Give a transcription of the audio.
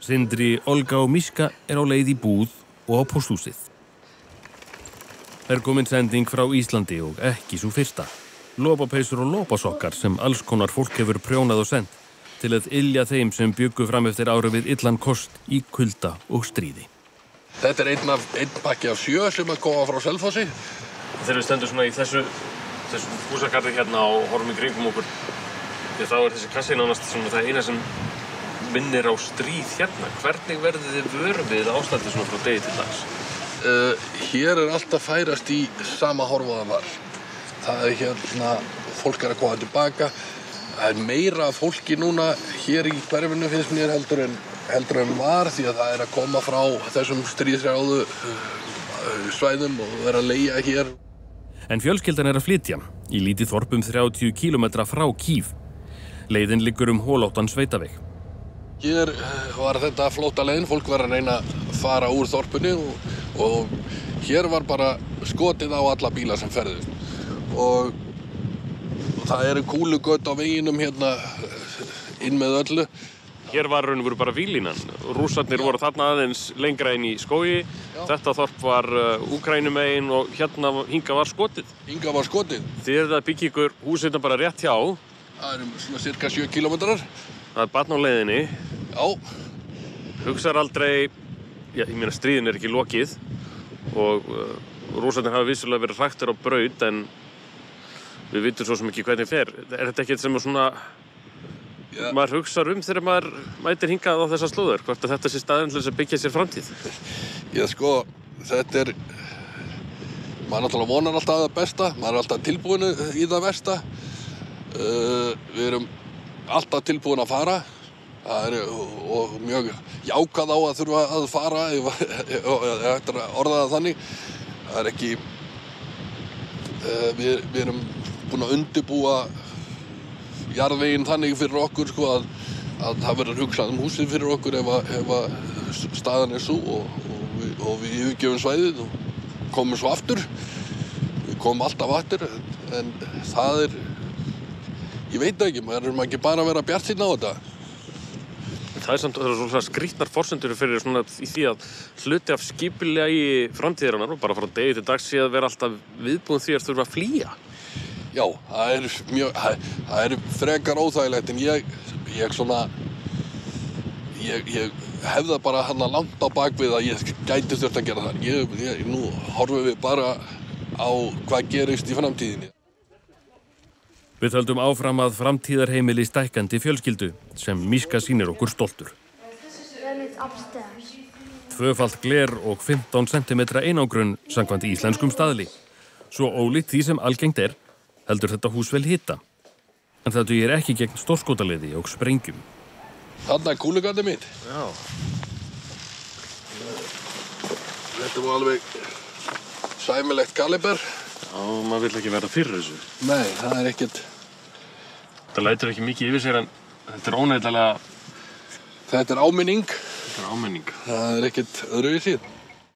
Sindri, Olga og Miska á leið í búð og á pósthúsið. Komin sending frá Íslandi og ekki sú fyrsta. Lopapeysur og lopasokkar sem alls konar fólk hefur prjónað og sendt til að ylja þeim sem bjuggu fram eftir ári við illan kost í kulda og stríði. Þetta einn pakki af 7 sem að koma frá Selfossi. Þegar við stöndum svona í þessum húsagarði hérna og horfum í kringum okkur, þá þessi kassi nánast svona það eina sem minnir á stríð hérna. Hvernig verðið þið vör við ástandið svona frá degi til dags? Hér alltaf færast í sama horf og það var. Það hérna, fólk að koma tilbaka. Það meira fólki núna hér í hverfinu finnst mér heldur en var, því að það að koma frá þessum stríðshrjáðu svæðum og vera að leigja hér. En fjölskyldan að flytja í lítið þorp 30 kílómetra frá Kív. Leiðin liggur holóttan sveitaveg. Hér var þetta flótta leiðin, fólk var að reyna að fara úr þorpinu og hér var bara skotið á alla bíla sem ferðust. Og það kúlugöt á veginum hérna inn með öllu. Hér var raun og veru bara víglínan. Rússarnir voru þarna aðeins lengra inn í skógi. Þetta þorp var Úkraínu megin og hingað var skotið. Hingað var skotið. Þið að byggja ykkur húsið bara rétt hjá. Það svona cirka 7 kílómetrar. Það barn á leiðinni. Já. Hugsar aldrei, ég meina stríðin ekki lokið og Rússarnir hafa vissulega verið hraktir á Brot, en við vitum svo sem ekki hvernig fer. Þetta ekkert sem svona maður hugsar þegar maður mætir hingað á þessar slóðir, hvort að þetta sé staðinn til þess að byggja sér framtíð? Já, sko, þetta maður náttúrulega vonar alltaf það besta, maður alltaf tilbúin í það versta. Við erum alltaf tilbúin að fara. Það og mjög jákvæð á að þurfa að fara, ef orða það þannig. Það ekki, við erum búin að undirbúa jarðveginn þannig fyrir okkur, sko, að það verður hugsað húsið fyrir okkur ef staðan svo og við yfirgefum svæðið og komum svo aftur. Við komum alltaf aftur, en það ég veit ekki, maður ekki bara að vera bjartsýnn á þetta. Það samt svona skrýtnar forsendur fyrir svona í því að hluti af skipulagi framtíðarinnar og bara frá degi til dags sé að vera alltaf viðbúin því að þurfa að flýja. Já, það frekar óþægilegt, en ég hef það bara langt á bakvið að ég gæti þurft að gera það. Nú horfum við bara á hvað gerist í framtíðinni. Við höldum áfram að framtíðarheimili stækkandi fjölskyldu sem Miska sýnir okkur stoltur. 2-falt gler og 15 cm einangrun samkvæmt íslenskum staðli. Svo ólíkt því sem algengt heldur þetta hús vel hita. En það dugir ekki gegn stórskotaliði og sprengjum. Þarna kúlugatið mitt. Já. Þetta var alveg sæmilegt kaliber. Já, maður vill ekki verða fyrir þessu. Nei, það ekkert. Þetta lætur ekki mikið yfir sér, en þetta óneitanlega. Þetta áminning. Þetta áminning. Það ekkert öðruvísi.